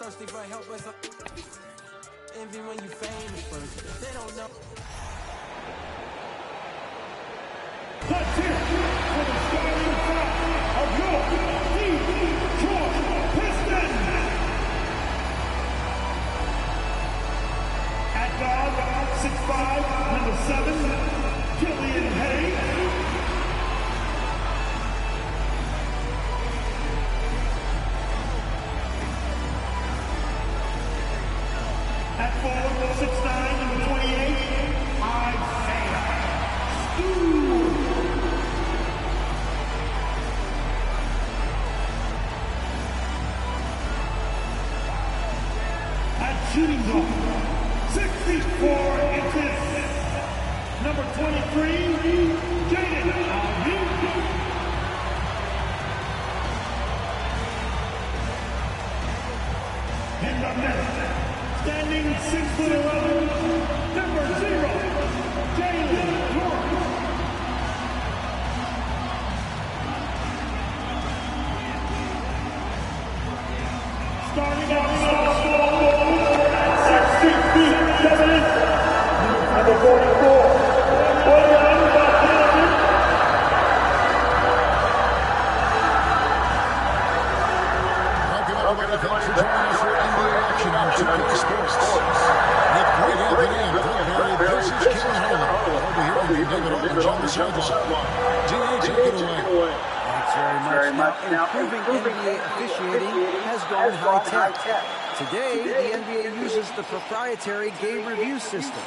thirsty for help, but some envy when you famous first. They don't know. Let's hear for the starting five of your Detroit Pistons. At guard, 6'5", number 7, Killian Hayes. At forward, 6'9", number 28, Isaiah Stewart. At shooting guard, 64 inches, number 23, Jaden Alvin. In the net, standing 6'11", number 0, Jalen Lawrence. Starting out at 6 feet 7 inches, number 44, William Butler. Welcome everybody, thanks for joining us for NBA action on 2K Sports. With Greg Anthony and Greg Barry, this is Kevin Harlan. Over here from David Aldridge on the sideline. DA, take it away. Thanks very much. Now, improving NBA officiating has gone high-tech. Today, the NBA uses the proprietary game review system,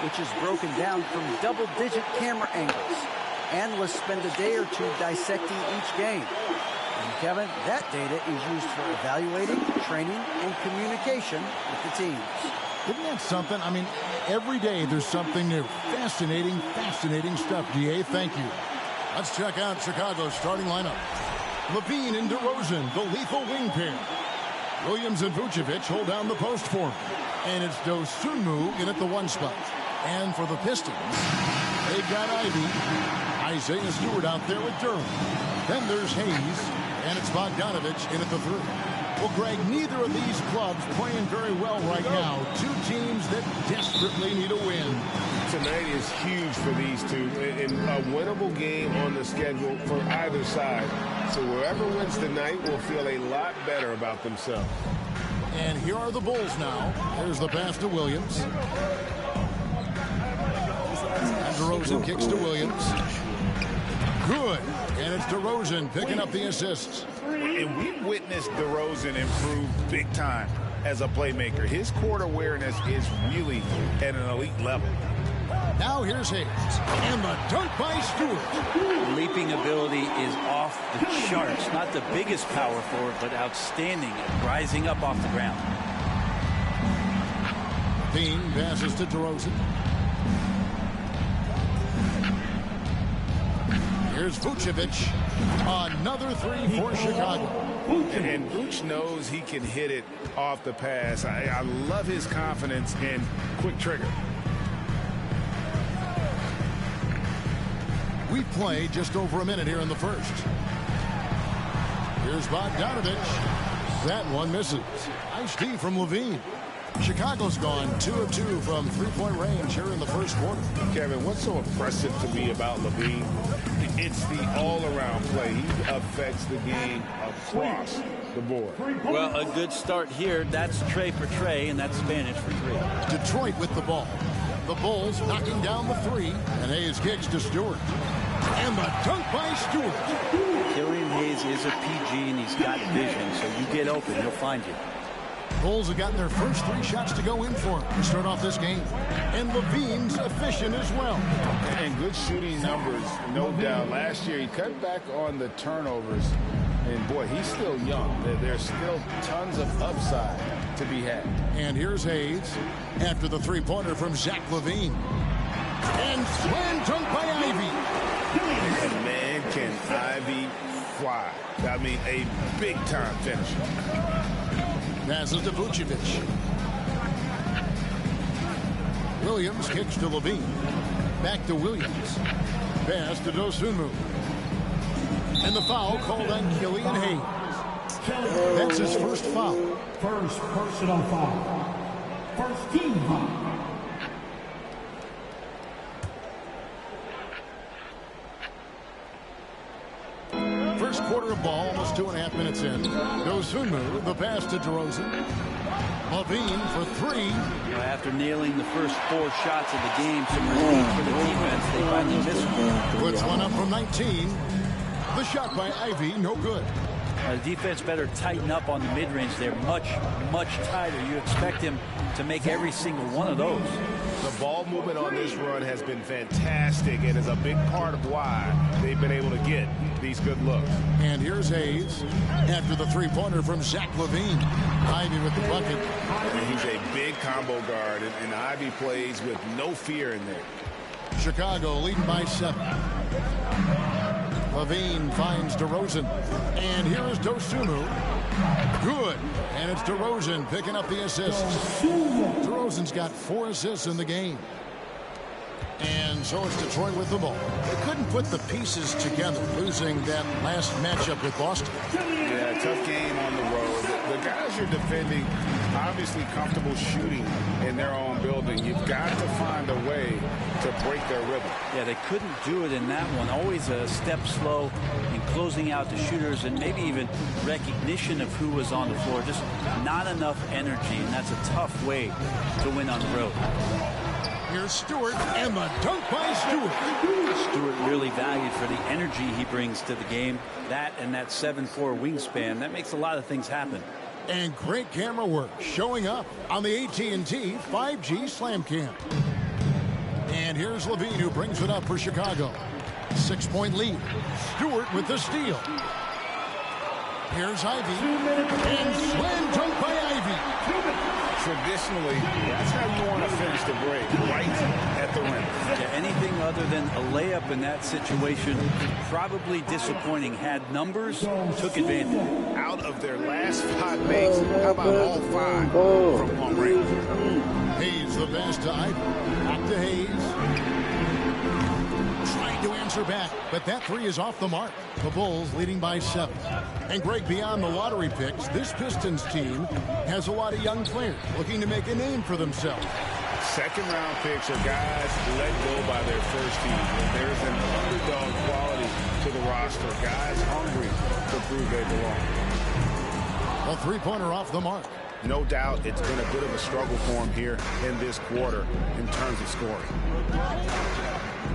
which is broken down from double-digit camera angles. Analysts spend a day or two dissecting each game. And Kevin, that data is used for evaluating, training, and communication with the teams. Isn't that something? I mean, every day there's something new. Fascinating stuff, DA. Thank you. Let's check out Chicago's starting lineup. Levine and DeRozan, the lethal wing pair. Williams and Vucevic hold down the post for him. And it's Dosunmu in at the 1 spot. And for the Pistons, they've got Ivy, Isaiah Stewart out there with Durham. Then there's Hayes, and it's Bogdanovich in at the 3. Well, Greg, neither of these clubs playing very well right now. Two teams that desperately need a win. Tonight is huge for these two, and a winnable game on the schedule for either side. So whoever wins tonight will feel a lot better about themselves. And here are the Bulls now. Here's the pass to Williams. And DeRozan kicks to Williams. Good. And it's DeRozan picking up the assists. And we've witnessed DeRozan improve big time as a playmaker. His court awareness is really at an elite level. Now here's Hayes. And the dunk by Stewart. Leaping ability is off the charts. Not the biggest power forward, but outstanding at rising up off the ground. Bean passes to DeRozan. Here's Vucevic. Another 3 for Chicago. And Vuce knows he can hit it off the pass. I love his confidence and quick trigger. We play just over a minute here in the first. Here's Bogdanovich. That one misses. Nice D from Levine. Chicago's gone 2 of 2 from three-point range here in the first quarter. Kevin, what's so impressive to me about Levine? It's the all-around play. He affects the game across the board. Well, a good start here. That's Trey for Trey, and that's Spanish for 3. Detroit with the ball. The Bulls knocking down the 3, and Hayes kicks to Stewart. And the dunk by Stewart. Killian Hayes is a PG, and he's got vision, so you get open, he'll find you. Bulls have gotten their first 3 shots to go in for him to start off this game. And Levine's efficient as well. And good shooting numbers, no doubt. Last year, he cut back on the turnovers. And, boy, he's still young. There's still tons of upside to be had. And here's Hayes after the 3-pointer from Zach LaVine. And slam dunk by Ivy. And, man, can Ivy fly. I mean, a big-time finisher. Passes to Vucevic. Williams kicks to Levine. Back to Williams. Pass to Dosunmu. And the foul called on Killian Hayes. That's his first foul. First personal foul. First team foul. First quarter of ball, almost 2.5 minutes in. Dosunmu, the pass to DeRozan. Levine for three. After nailing the first 4 shots of the game, some relief for the defense. They finally missed one. Puts one up from 19. The shot by Ivy, no good. The defense better tighten up on the mid-range. They're much, much tighter. You expect him to make every single one of those. The ball movement on this run has been fantastic and is a big part of why they've been able to get these good looks. And here's Hayes after the three-pointer from Zach LaVine. Ivy with the bucket. And he's a big combo guard, and Ivy plays with no fear in there. Chicago leading by 7. LaVine finds DeRozan. And here is Dosunmu. Good. And it's DeRozan picking up the assists. DeRozan's got 4 assists in the game. And so it's Detroit with the ball. They couldn't put the pieces together, losing that last matchup with Boston. Yeah, tough game on the road. The guys you're defending, obviously comfortable shooting in their own building. You've got to find a way to break their rhythm. Yeah, they couldn't do it in that one. Always a step slow in closing out the shooters and maybe even recognition of who was on the floor. Just not enough energy, and that's a tough way to win on the road. Here's Stewart, and the dunk by Stewart. Stewart really valued for the energy he brings to the game. That and that 7'4" wingspan, that makes a lot of things happen. And great camera work showing up on the AT&T 5G Slam Cam. And here's LaVine, who brings it up for Chicago. 6-point lead. Stewart with the steal. Here's Ivy. And slam dunk by Ivy. Traditionally, that's how you want to finish the break, right at the rim. Yeah, anything other than a layup in that situation, probably disappointing. Had numbers, took advantage. Out of their last 5 makes, how about all 5 from long range? Hayes the pass to Ivy. Back to Hayes. Trying to answer back, but that 3 is off the mark. The Bulls leading by 7. And Greg, beyond the lottery picks, this Pistons team has a lot of young players looking to make a name for themselves. Second-round picks are guys let go by their first team. And there's an underdog quality to the roster. Guys hungry to prove they belong. A three-pointer off the mark. No doubt it's been a bit of a struggle for him here in this quarter in terms of scoring.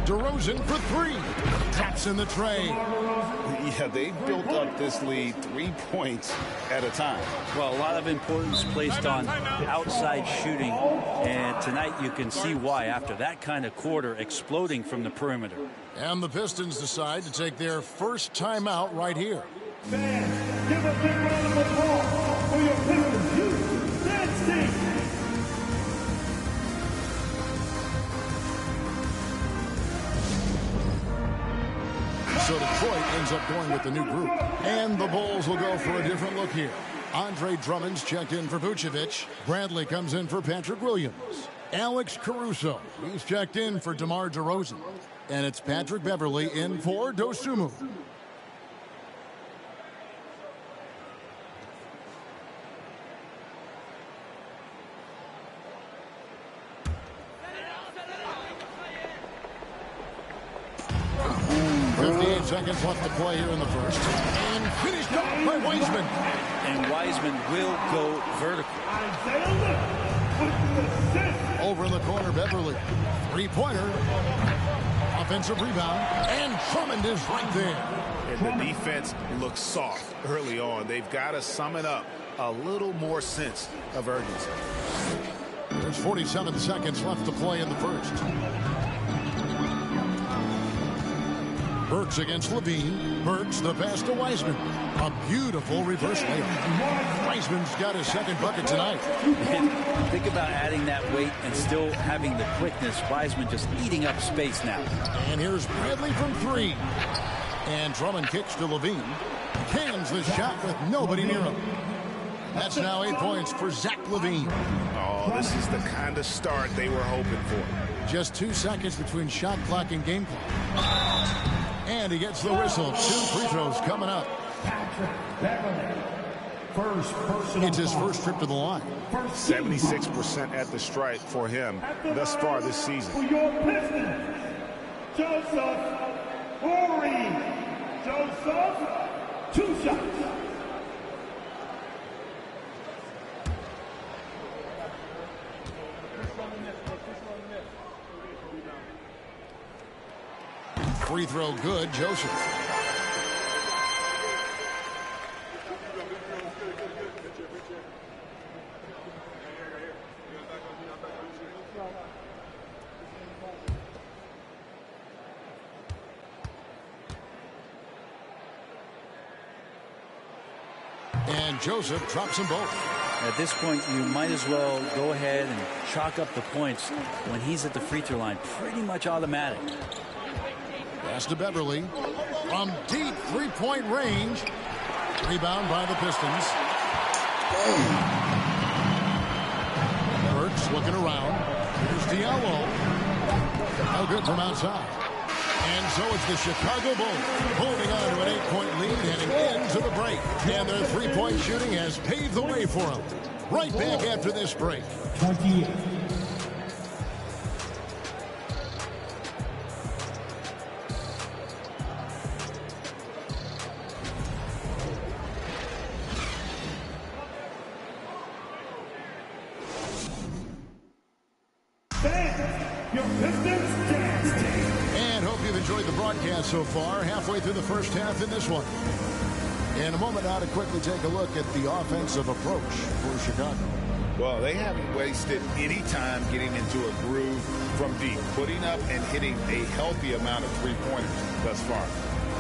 DeRozan for 3. Drops in the tray. Yeah, they built up this lead 3 points at a time. Well, a lot of importance placed on outside shooting, and tonight you can see why after that kind of quarter, exploding from the perimeter. And the Pistons decide to take their first timeout right here. Fans, give a big round of applause for your Pistons youth dance team. So Detroit ends up going with the new group. And the Bulls will go for a different look here. Andre Drummond's checked in for Vucevic. Bradley comes in for Patrick Williams. Alex Caruso, he's checked in for DeMar DeRozan. And it's Patrick Beverley in for Dosunmu. Seconds left to play here in the first. And finished off by Wiseman. And Wiseman will go vertical. Over in the corner, Beverly. Three-pointer. Offensive rebound. And Drummond is right there. And the defense looks soft early on. They've got to sum it up. A little more sense of urgency. There's 47 seconds left to play in the first. Burks against Levine. Burks the pass to Wiseman. A beautiful reverse layup. Wiseman's got his second bucket tonight. And think about adding that weight and still having the quickness. Wiseman just eating up space now. And here's Bradley from 3. And Drummond kicks to Levine. Cans the shot with nobody near him. That's now 8 points for Zach LaVine. Oh, this is the kind of start they were hoping for. Just 2 seconds between shot clock and game clock. And he gets the whistle. 2 free throws coming up. First personal It's his foul. first trip to the line. 76% at the stripe for him thus far this season. For your Pistons, Joseph Horry. Joseph, 2 shots. Free throw good, Joseph. And Joseph drops them both. At this point, you might as well go ahead and chalk up the points when he's at the free throw line. Pretty much automatic. Pass to Beverly. From deep three-point range. Rebound by the Pistons. Burks looking around. Here's Diallo. No good from outside. And so it's the Chicago Bulls holding on to an 8-point lead heading into the break. And their three-point shooting has paved the way for them. Right back after this break. 28. Your Pistons dance team. And hope you've enjoyed the broadcast so far. Halfway through the first half in this one. In a moment now to quickly take a look at the offensive approach for Chicago. Well, they haven't wasted any time getting into a groove from deep, putting up and hitting a healthy amount of three-pointers thus far.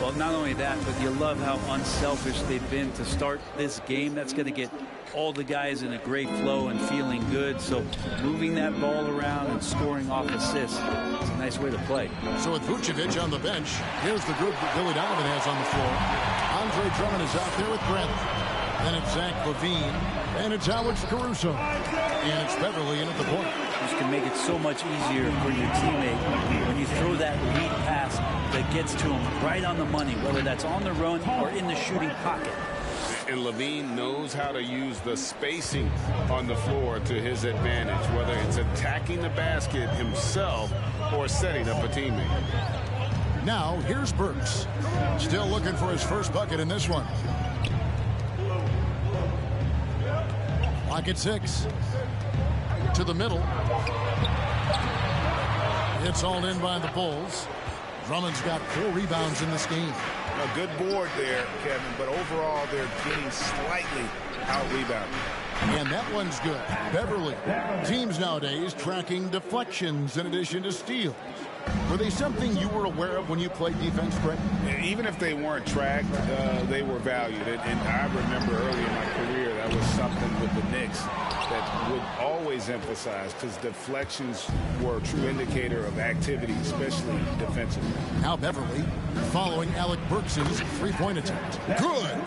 Well, not only that, but you love how unselfish they've been to start this game. That's going to get all the guys in a great flow and feeling good. So moving that ball around and scoring off assists, it's a nice way to play. So with Vucevic on the bench, here's the group that Billy Donovan has on the floor. Andre Drummond is out there with Brent. Then it's Zach LaVine. And it's Alex Caruso. And it's Beverly in at the point. This can make it so much easier for your teammate when you throw that lead pass that gets to him right on the money, whether that's on the run or in the shooting pocket. And LaVine knows how to use the spacing on the floor to his advantage, whether it's attacking the basket himself or setting up a teammate. Now, here's Burks. Still looking for his first bucket in this one. Pocket 6. To the middle. It's hauled in by the Bulls. Drummond's got 4 rebounds in this game. A good board there, Kevin, but overall they're getting slightly out-rebounded. And that one's good. Beverly. Teams nowadays tracking deflections in addition to steals. Were they something you were aware of when you played defense, Brett? Even if they weren't tracked, they were valued. And I remember early in my career that was something with the Knicks that would always emphasize, because deflections were a true indicator of activity, especially defensively. Now Beverly following Alec Burks' three-point attempt. Good.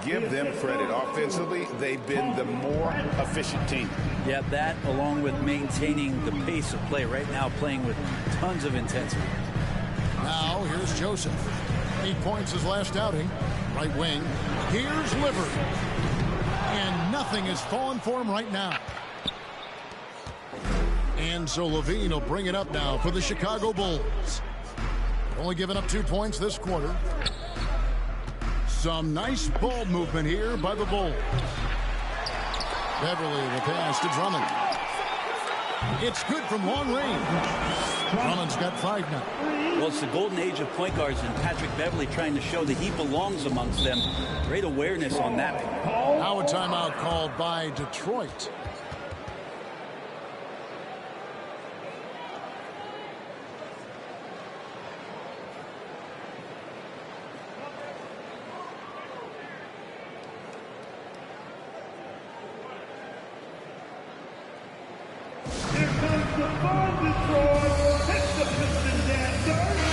Give them credit. Offensively, they've been the more efficient team. Yeah, that along with maintaining the pace of play right now, playing with tons of intensity. Now here's Joseph. 8 points his last outing. Right wing. Here's Liver. And nothing is falling for him right now. And so LaVine will bring it up now for the Chicago Bulls. Only giving up 2 points this quarter. Some nice ball movement here by the Bulls. Beverly the pass to Drummond. It's good from long range. Drummond's got 5 now. Well, it's the golden age of point guards, and Patrick Beverly trying to show that he belongs amongst them. Great awareness on that. Now a timeout called by Detroit.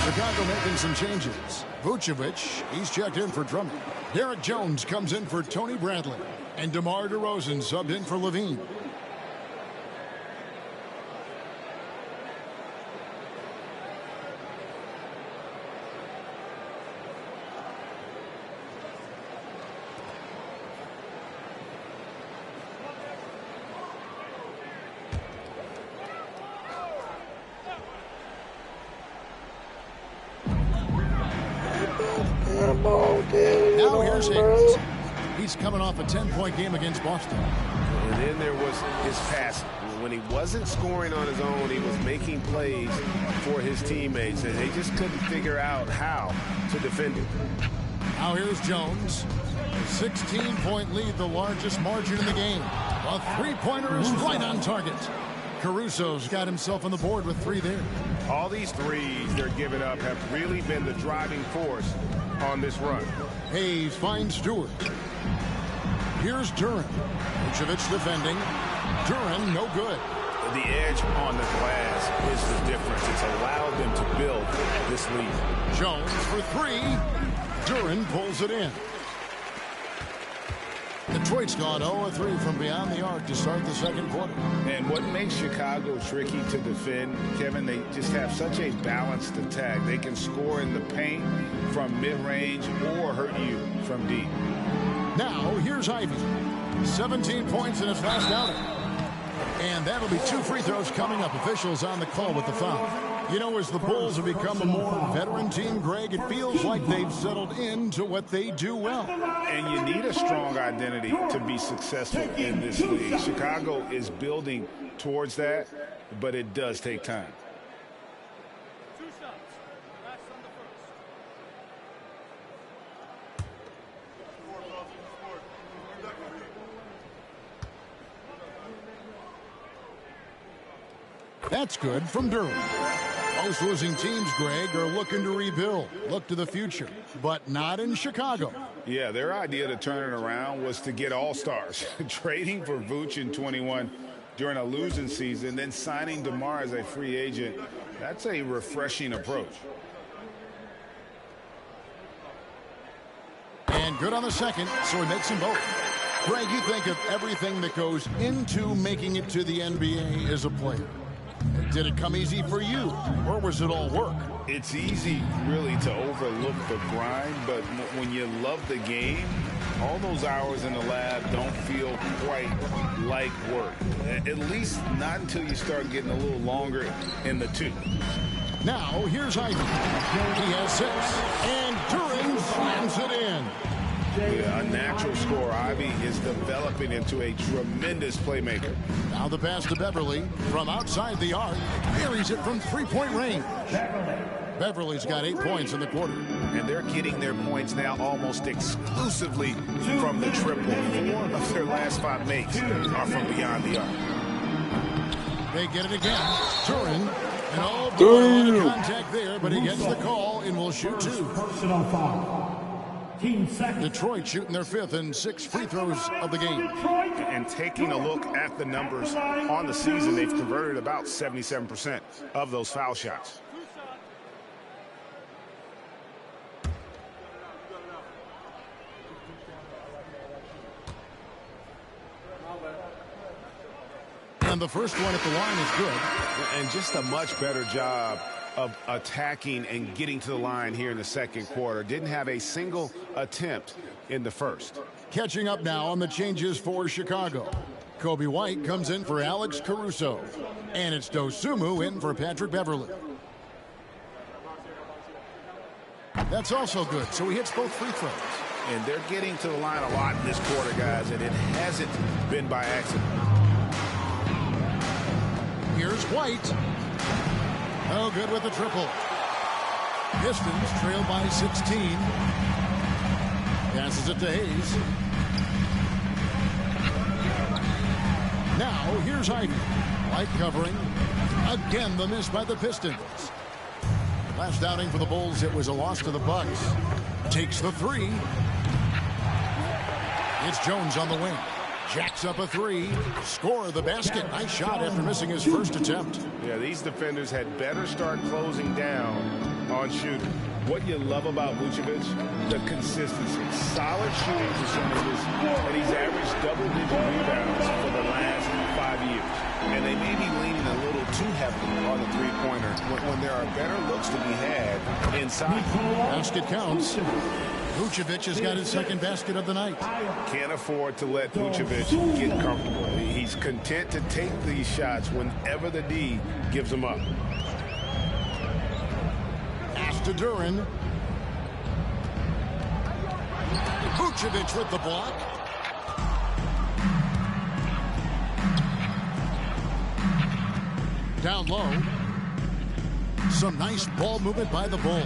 Chicago making some changes. Vucevic, he's checked in for Drummond. Derek Jones comes in for Tony Bradley. And DeMar DeRozan subbed in for LaVine. Now here's Higgins. He's coming off a 10-point game against Boston. And then there was his passing. When he wasn't scoring on his own, he was making plays for his teammates, and they just couldn't figure out how to defend him. Now here's Jones. 16-point lead, the largest margin in the game. A three-pointer is right on target. Caruso's got himself on the board with 3 there. All these threes they're giving up have really been the driving force on this run. Hayes finds Stewart. Here's Duran. Vucevic defending. Duran, no good. The edge on the glass is the difference. It's allowed them to build this lead. Jones for 3. Duran pulls it in. Detroit's gone 0-3 from beyond the arc to start the second quarter. And what makes Chicago tricky to defend, Kevin, they just have such a balanced attack. They can score in the paint from mid-range or hurt you from deep. Now, here's Ivy. 17 points in his last outing. And that'll be 2 free throws coming up. Officials on the call with the foul. You know, as the Bulls have become a more veteran team, Greg, it feels like they've settled into what they do well. And you need a strong identity to be successful in this league. Chicago is building towards that, but it does take time. That's good from Durham. Most losing teams, Greg, are looking to rebuild, look to the future, but not in Chicago. Yeah, their idea to turn it around was to get all-stars. Trading for Vooch in 21 during a losing season, then signing DeMar as a free agent, that's a refreshing approach. And good on the second, so he makes them both. Greg, you think of everything that goes into making it to the NBA as a player. Did it come easy for you, or was it all work? It's easy, really, to overlook the grind, but when you love the game, all those hours in the lab don't feel quite like work. At least not until you start getting a little longer in the tooth. Now, here's Ivy. He has 6, and Duran slams it in. Yeah, a natural scorer. Ivy is developing into a tremendous playmaker. Now the pass to Beverly from outside the arc. Buries it from 3-point range. Beverly's got 8 points in the quarter. And they're getting their points now almost exclusively from the triple. 4 of their last 5 makes are from beyond the arc. They get it again. Duran. And oh boy, a lot of contact there, but he gets the call and will shoot 2. Personal foul. Detroit shooting their 5th and 6 free throws of the game. And taking a look at the numbers on the season, they've converted about 77% of those foul shots. And the first one at the line is good. And just a much better job of attacking and getting to the line here in the second quarter. Didn't have a single attempt in the first. Catching up now on the changes for Chicago. Kobe White comes in for Alex Caruso. And it's Dosunmu in for Patrick Beverly. That's also good, so he hits both free throws. And they're getting to the line a lot in this quarter, guys, and it hasn't been by accident. Here's White. Oh, good with the triple. Pistons trail by 16. Passes it to Hayes. Now, here's Ivy. White covering. Again, the miss by the Pistons. Last outing for the Bulls, it was a loss to the Bucks. Takes the 3. It's Jones on the wing. Jacks up a 3. Score the basket. Nice shot after missing his first attempt. Yeah, these defenders had better start closing down on shooting. What you love about Vucevic, the consistency. Solid shooting percentages, and he's averaged double-digit rebounds for the last 5 years. And they may be leaning a little too heavily on the three-pointer when there are better looks to be had inside. Basket counts. Vucevic has got his second basket of the night. Can't afford to let Vucevic get comfortable. He's content to take these shots whenever the D gives them up. Pass to Duran. Vucevic with the block. Down low. Some nice ball movement by the Bulls.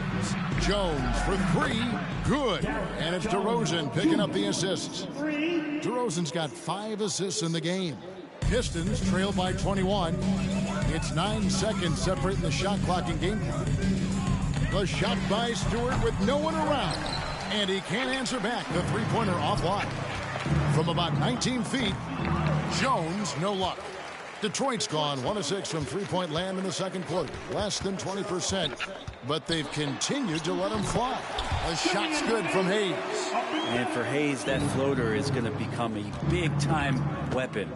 Jones for three. Good. And it's DeRozan picking up the assists. DeRozan's got 5 assists in the game. Pistons trail by 21. It's 9 seconds separating the shot clock and game clock. The shot by Stewart with no one around. And he can't answer back. The three-pointer offline. From about 19 feet, Jones, no luck. Detroit's gone 1 of 6 from three-point land in the second quarter. Less than 20%, but they've continued to let him fly. A shot's good from Hayes. And for Hayes, that floater is going to become a big-time weapon.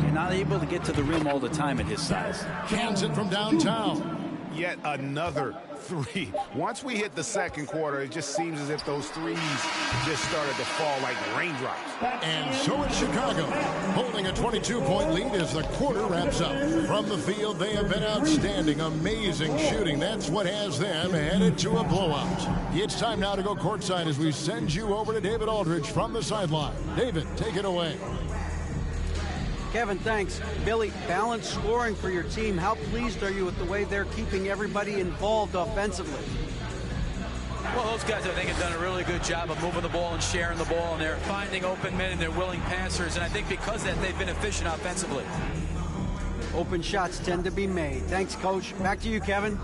You're not able to get to the rim all the time at his size. Cans it from downtown. Yet another three. Once we hit the second quarter, it just seems as if those threes just started to fall like raindrops. And so it's Chicago, holding a 22-point lead as the quarter wraps up. From the field, they have been outstanding, amazing shooting. That's what has them headed to a blowout. It's time now to go courtside as we send you over to David Aldridge from the sideline. David, take it away. Kevin, thanks. Billy, balanced scoring for your team. How pleased are you with the way they're keeping everybody involved offensively? Well, those guys, I think, have done a really good job of moving the ball and sharing the ball, and they're finding open men and they're willing passers, and I think because of that, they've been efficient offensively. Open shots tend to be made. Thanks, Coach. Back to you, Kevin.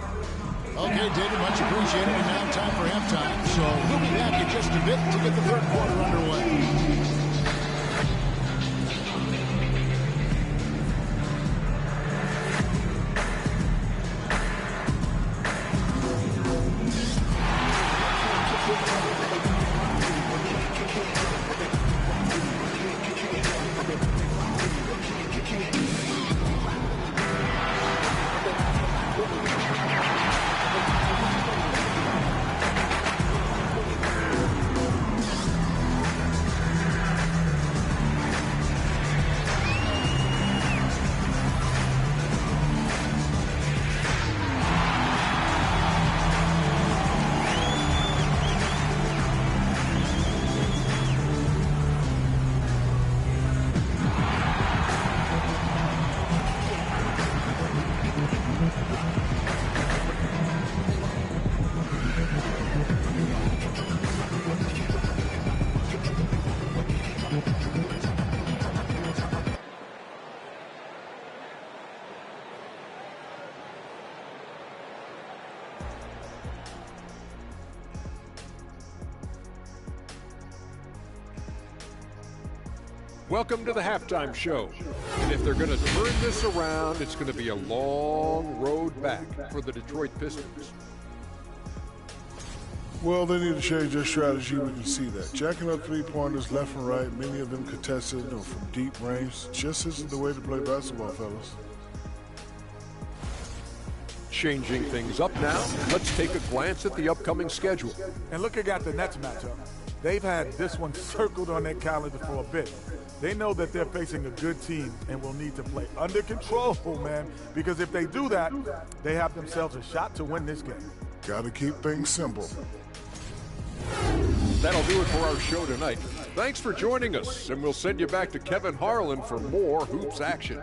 Okay, David, much appreciated. And now time for halftime. So we'll be back in just a bit to get the third quarter underway. Welcome to the halftime show. And if they're going to turn this around, it's going to be a long road back for the Detroit Pistons. Well, they need to change their strategy. We can see that. Jacking up three-pointers left and right, many of them contested or from deep range, just isn't the way to play basketball, fellas. Changing things up now, let's take a glance at the upcoming schedule. And looking at the Nets matchup, they've had this one circled on their calendar for a bit. They know that they're facing a good team and will need to play under control, man, because if they do that, they have themselves a shot to win this game. Got to keep things simple. That'll do it for our show tonight. Thanks for joining us, and we'll send you back to Kevin Harlan for more hoops action.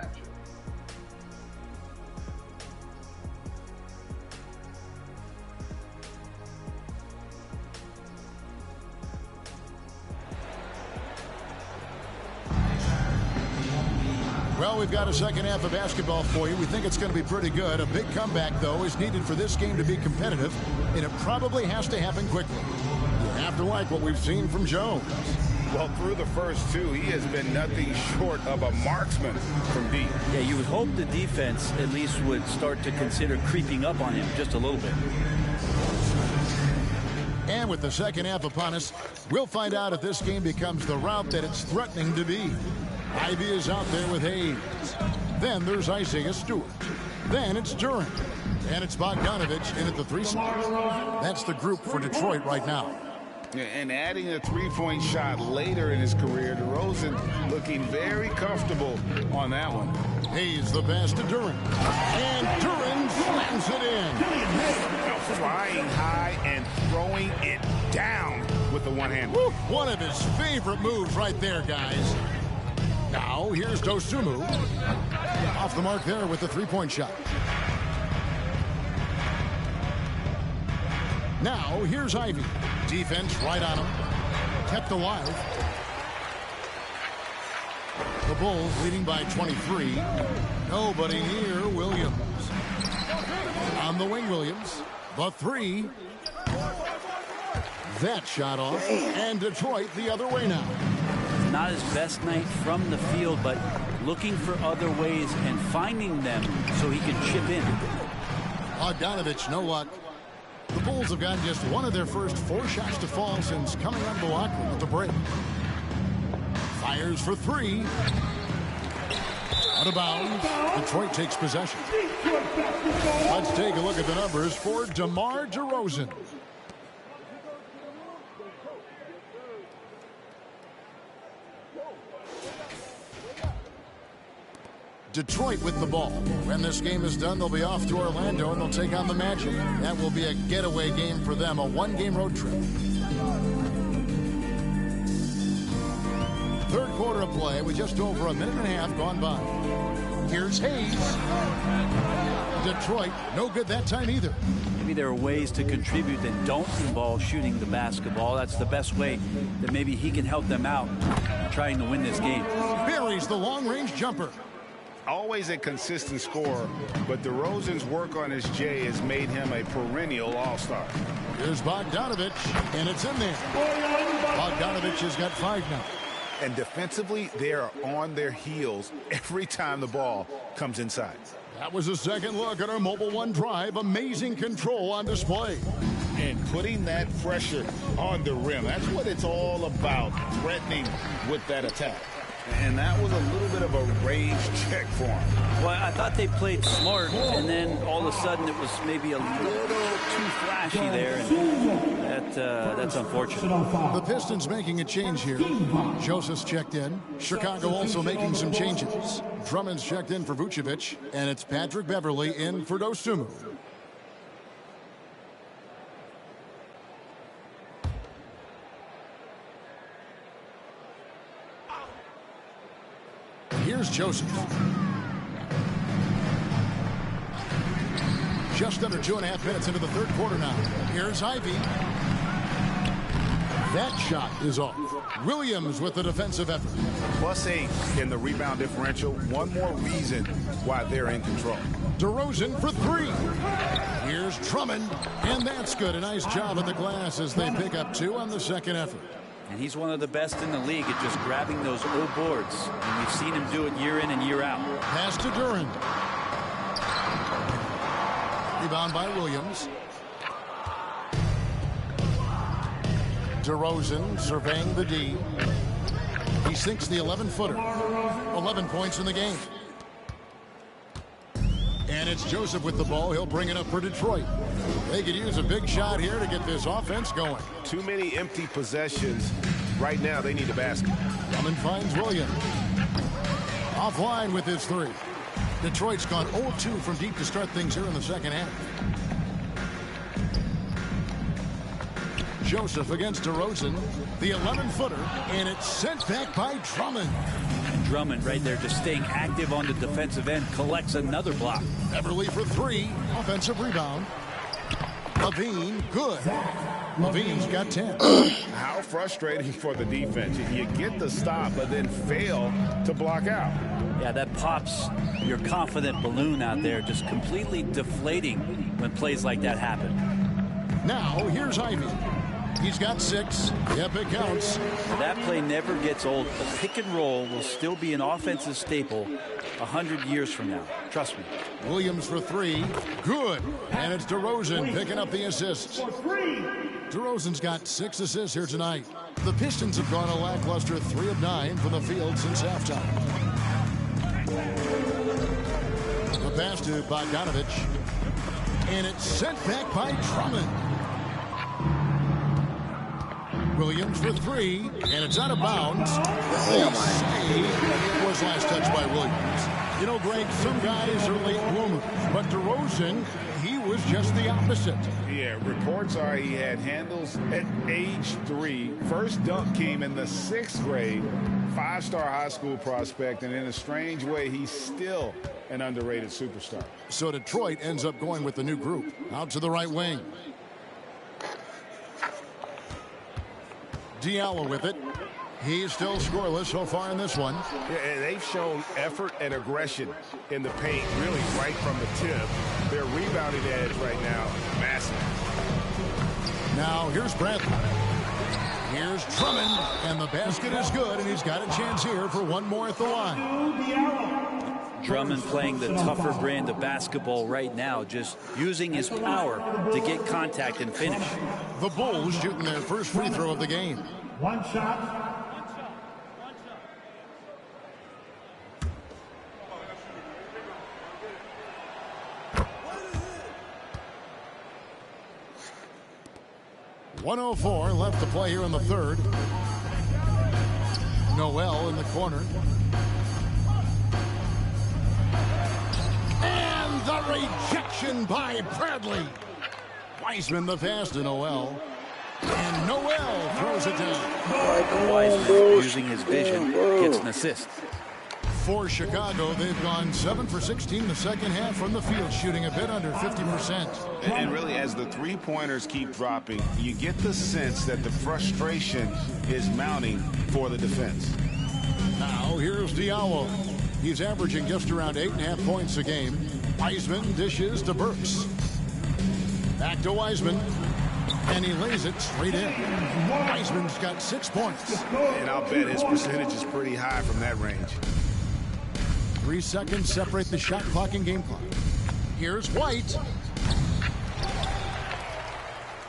Well, we've got a second half of basketball for you. We think it's going to be pretty good. A big comeback, though, is needed for this game to be competitive, and it probably has to happen quickly. You have to like what we've seen from Jones. Well, through the first two, he has been nothing short of a marksman from deep. Yeah, you would hope the defense at least would start to consider creeping up on him just a little bit. And with the second half upon us, we'll find out if this game becomes the route that it's threatening to be. Ivy is out there with Hayes. Then there's Isaiah Stewart. Then it's Durant. And it's Bogdanovich in at the 3 spot. That's the group for Detroit right now. And adding a three-point shot later in his career, DeRozan looking very comfortable on that one. Hayes the pass to Durant. And Durant slams it in. Flying high and throwing it down with the one-hand. One of his favorite moves right there, guys. Now, here's Dosunmu. Off the mark there with the three-point shot. Now, here's Ivy. Defense right on him. Kept alive. The Bulls leading by 23. Nobody near Williams. On the wing, Williams. The three. That shot off. And Detroit the other way now. Not his best night from the field, but looking for other ways and finding them so he can chip in. Bogdanovich, no luck. The Bulls have gotten just one of their first 4 shots to fall since coming out of the locker room at the break. Fires for three. Out of bounds. Detroit takes possession. Let's take a look at the numbers for DeMar DeRozan. Detroit with the ball. When this game is done, they'll be off to Orlando and they'll take on the Magic. That will be a getaway game for them, a one-game road trip. Third quarter of play with just over a minute and a half gone by. Here's Hayes. Detroit, no good that time either. Maybe there are ways to contribute that don't involve shooting the basketball. That's the best way that maybe he can help them out trying to win this game. Buries the long-range jumper. Always a consistent scorer, but DeRozan's work on his J has made him a perennial all-star. Here's Bogdanovich, and it's in there. Bogdanovich has got 5 now. And defensively, they are on their heels every time the ball comes inside. That was a second look at our Mobile One drive. Amazing control on display. And putting that pressure on the rim, that's what it's all about, threatening with that attack. And that was a little bit of a rage check for him. Well, I thought they played smart, and then all of a sudden it was maybe a little too flashy there, and that's unfortunate. The Pistons making a change here. Joseph's checked in. Chicago also making some changes. Drummond's checked in for Vucevic, and it's Patrick Beverley in for Dosunmu. Here's Joseph. Just under 2.5 minutes into the third quarter now. Here's Ivy. That shot is off. Williams with the defensive effort. +8 in the rebound differential. One more reason why they're in control. DeRozan for three. Here's Drummond. And that's good. A nice job at the glass as they pick up 2 on the second effort. And he's one of the best in the league at just grabbing those O boards. And we've seen him do it year in and year out. Pass to Duran. Rebound by Williams. DeRozan surveying the D. He sinks the 11-footer. 11 points in the game. And it's Joseph with the ball. He'll bring it up for Detroit. They could use a big shot here to get this offense going. Too many empty possessions. Right now, they need a basket. Drummond finds Williams. Offline with his 3. Detroit's gone 0-2 from deep to start things here in the second half. Joseph against DeRozan. The 11-footer, and it's sent back by Drummond. Drummond right there just staying active on the defensive end, collects another block. Beverley for 3. Offensive rebound. Levine, good. Levine's got 10. How frustrating for the defense. You get the stop, but then fail to block out. Yeah, that pops your confident balloon out there, just completely deflating when plays like that happen. Now, here's Ivy. He's got 6. Yep, it counts. That play never gets old. The pick and roll will still be an offensive staple 100 years from now. Trust me. Williams for 3. Good. And it's DeRozan picking up the assists. DeRozan's got 6 assists here tonight. The Pistons have gone a lackluster 3 of 9 from the field since halftime. The pass to Bogdanovich. And it's sent back by Drummond. Williams for 3, and it's out of bounds. They say it was last touched by Williams. You know, Greg, some guys are late bloomers, but DeRozan, he was just the opposite. Yeah, reports are he had handles at age 3. First dunk came in the 6th grade. 5-star high school prospect, and in a strange way, he's still an underrated superstar. So Detroit ends up going with the new group. Out to the right wing. Diallo with it. He's still scoreless so far in this one. Yeah, and they've shown effort and aggression in the paint, really right from the tip. Their rebounding edge right now, massive. Now here's Bradley. Here's Drummond, and the basket is good, and he's got a chance here for one more at the line. Drummond playing the tougher brand of basketball right now, just using his power to get contact and finish. The Bulls shooting their first free throw of the game. One shot. .104 left to play here in the third. Noel in the corner. And the rejection by Bradley. Wiseman the pass to Noel. And Noel throws it down. Wiseman, using his vision, gets an assist. For Chicago, they've gone 7 for 16 the second half from the field, shooting a bit under 50%. And really, as the three-pointers keep dropping, you get the sense that the frustration is mounting for the defense. Now, here's Diallo. He's averaging just around 8.5 points a game. Wiseman dishes to Burks. Back to Wiseman. And he lays it straight in. Wiseman's got 6 points. And I'll bet his percentage is pretty high from that range. 3 seconds separate the shot clock and game clock. Here's White.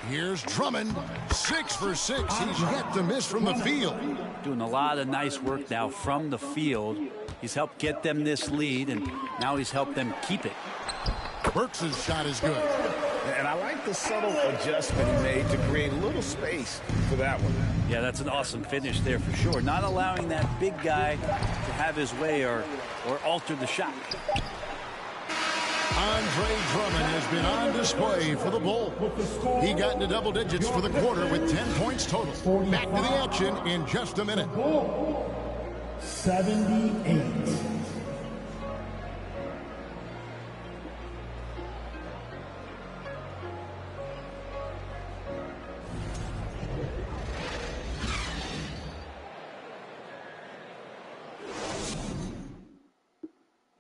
Here's Drummond. 6 for 6. He's yet to miss from the field. Doing a lot of nice work now from the field. He's helped get them this lead, and now he's helped them keep it. Burks' shot is good. And I like the subtle adjustment he made to create a little space for that one. Yeah, that's an awesome finish there for sure. Not allowing that big guy to have his way or alter the shot. Andre Drummond has been on display for the Bulls. He got into double digits for the quarter with 10 points total. Back to the action in just a minute. 78.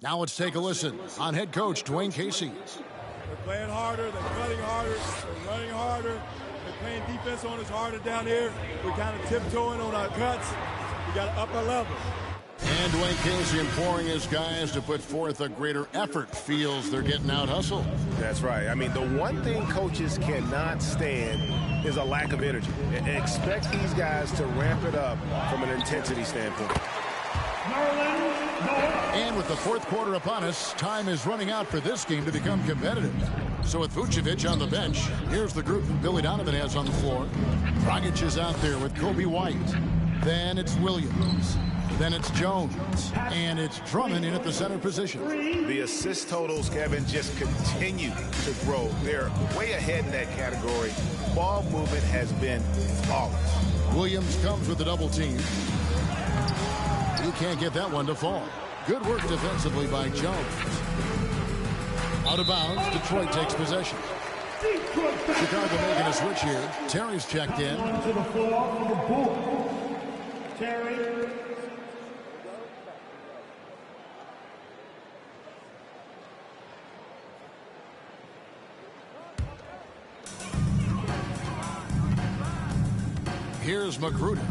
Now let's take a listen on head coach Dwayne Casey. They're playing harder, they're cutting harder, they're running harder, they're playing defense on us harder down here. We're kind of tiptoeing on our cuts. We got to up our level. And Dwayne Casey imploring his guys to put forth a greater effort. Feels they're getting out hustled. That's right. I mean, the one thing coaches cannot stand is a lack of energy. Expect these guys to ramp it up from an intensity standpoint. And with the fourth quarter upon us, time is running out for this game to become competitive. So with Vucevic on the bench, here's the group that Billy Donovan has on the floor. Dragic is out there with Kobe White. Then it's Williams. Then it's Jones. And it's Drummond in at the center position. The assist totals, Kevin, just continue to grow. They're way ahead in that category. Ball movement has been flawless. Williams comes with the double team. He can't get that one to fall. Good work defensively by Jones. Out of bounds, Detroit takes possession. Chicago making a switch here. Terry's checked in. To the floor for the Bulls. Terry. Here's Magruder.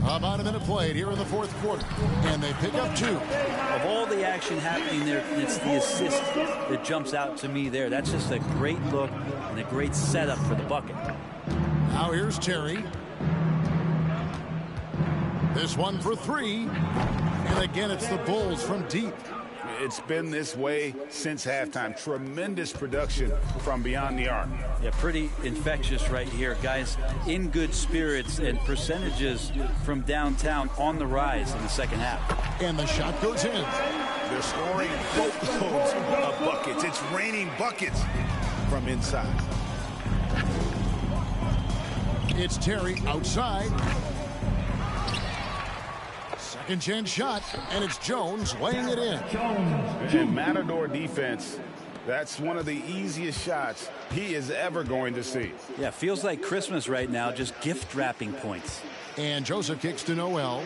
About a minute played here in the fourth quarter. And they pick up 2. Of all the action happening there, it's the assist that jumps out to me there. That's just a great look and a great setup for the bucket. Now here's Terry. This one for 3. And again, it's the Bulls from deep. It's been this way since halftime. Tremendous production from beyond the arc. Yeah, pretty infectious right here. Guys in good spirits, and percentages from downtown on the rise in the second half. And the shot goes in. They're scoring boatloads of buckets. It's raining buckets from inside. It's Terry outside. Second chance shot, and it's Jones laying it in. And Matador defense, that's one of the easiest shots he is ever going to see. Yeah, feels like Christmas right now, just gift wrapping points. And Joseph kicks to Noel.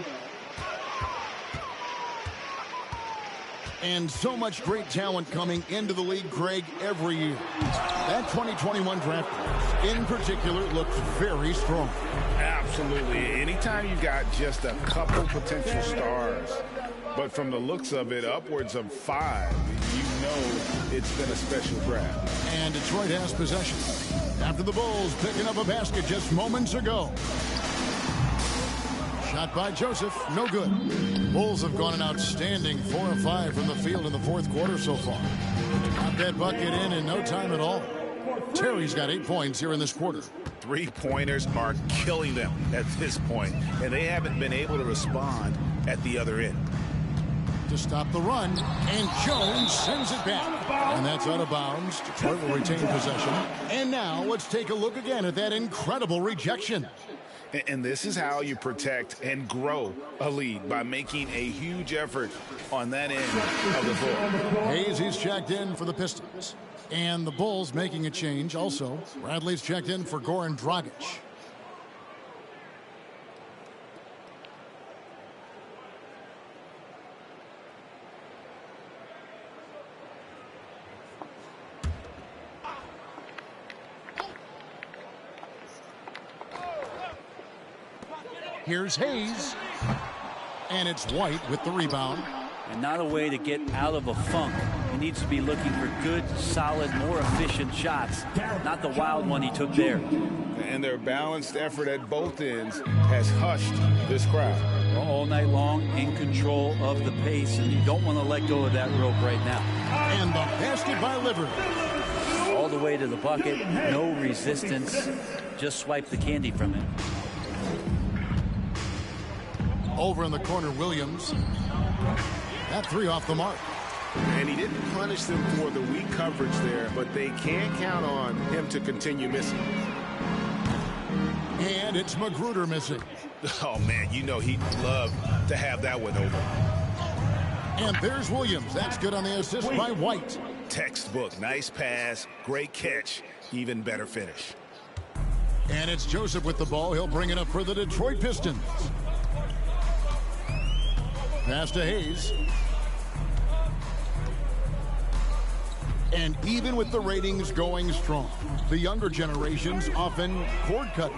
And so much great talent coming into the league, Greg, every year. That 2021 draft class, in particular, looks very strong. Absolutely. Anytime you've got just a couple potential stars, but from the looks of it, upwards of 5, you know it's been a special draft. And Detroit has possession after the Bulls picking up a basket just moments ago. Shot by Joseph, no good. Bulls have gone an outstanding 4 of 5 from the field in the fourth quarter so far. Got that bucket in no time at all. Terry's got 8 points here in this quarter. Three-pointers are killing them at this point, and they haven't been able to respond at the other end. To stop the run, and Jones sends it back. And that's out of bounds. Detroit will retain possession. And now let's take a look again at that incredible rejection. And this is how you protect and grow a lead, by making a huge effort on that end of the floor. Hayes, he's checked in for the Pistons. And the Bulls making a change also. Bradley's checked in for Goran Dragic. Here's Hayes. And it's White with the rebound. And not a way to get out of a funk. He needs to be looking for good, solid, more efficient shots, not the wild one he took there. And their balanced effort at both ends has hushed this crowd. All night long, in control of the pace, and you don't want to let go of that rope right now. And the basket by Liver. All the way to the bucket, no resistance, just swipe the candy from it. Over in the corner, Williams. That 3 off the mark. And he didn't punish them for the weak coverage there, but they can't count on him to continue missing. And it's Magruder missing. Oh, man, you know he'd love to have that one over. And there's Williams. That's good on the assist by White. Textbook. Nice pass. Great catch. Even better finish. And it's Joseph with the ball. He'll bring it up for the Detroit Pistons. Pass to Hayes. And even with the ratings going strong, the younger generations often cord cutting.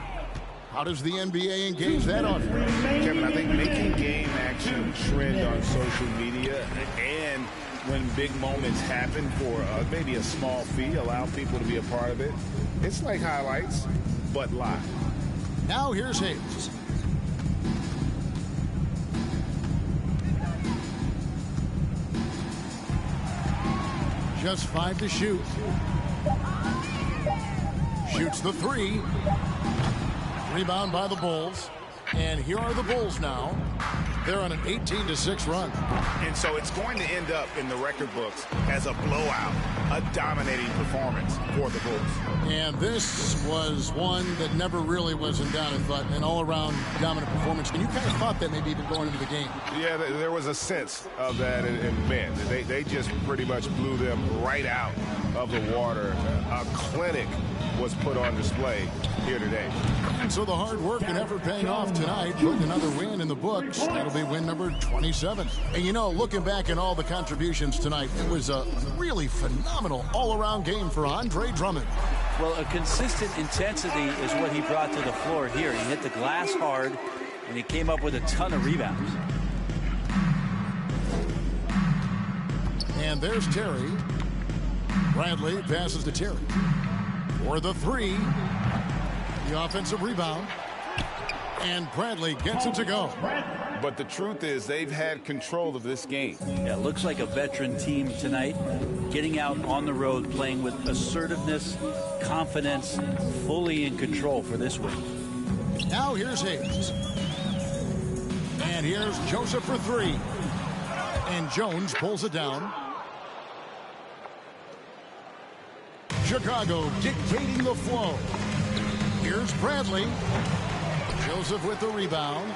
How does the NBA engage that audience? Kevin, I think making game action trend on social media, and when big moments happen for maybe a small fee, allow people to be a part of it. It's like highlights, but live. Now here's Hayes. Just 5 to shoot. Shoots the 3. Rebound by the Bulls. And here are the Bulls now. They're on an 18-6 run. And so it's going to end up in the record books as a blowout, a dominating performance for the Bulls. And this was one that never really was in doubt, but an all-around dominant performance. And you kind of thought that maybe even going into the game. Yeah, there was a sense of that, and man, they just pretty much blew them right out of the water. A clinic was put on display here today. And so the hard work and effort paying off tonight, putting another win in the books. That'll be win number 27. And you know, looking back at all the contributions tonight, it was a really phenomenal all-around game for Andre Drummond. Well, a consistent intensity is what he brought to the floor here. He hit the glass hard, and he came up with a ton of rebounds. And there's Terry. Bradley passes to Terry. For the 3. The offensive rebound. And Bradley gets it to go. But the truth is they've had control of this game. Yeah, it looks like a veteran team tonight, getting out on the road, playing with assertiveness, confidence, fully in control for this win. Now here's Hayes. And here's Joseph for three. And Jones pulls it down. Chicago dictating the flow. Here's Bradley. Joseph with the rebound.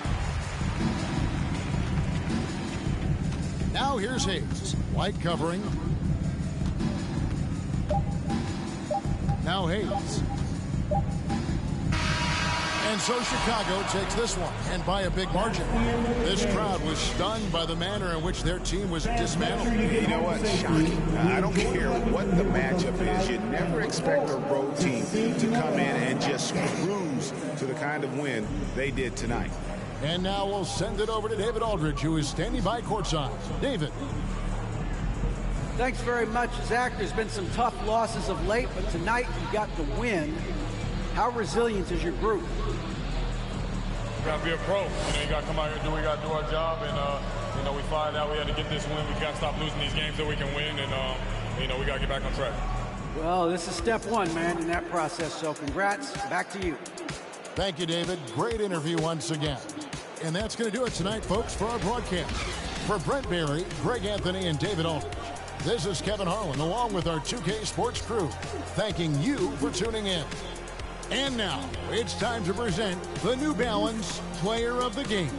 Now here's Hayes. White covering. Now Hayes. And so Chicago takes this one, and by a big margin. This crowd was stunned by the manner in which their team was dismantled. You know what? Shocking. I don't care what the matchup is. You never expect a road team to come in and just cruise to the kind of win they did tonight. And now we'll send it over to David Aldridge, who is standing by courtside. David. Thanks very much, Zach. There's been some tough losses of late, but tonight you got the win. How resilient is your group? You got to be a pro. You got to come out here and we got to do our job. And, we find out we had to get this win. We got to stop losing these games so we can win. And, we got to get back on track. Well, this is step one, man, in that process. So congrats. Back to you. Thank you, David. Great interview once again. And that's going to do it tonight, folks, for our broadcast. For Brent Barry, Greg Anthony, and David Aldridge, this is Kevin Harlan, along with our 2K Sports crew, thanking you for tuning in. And now, it's time to present the New Balance Player of the Game.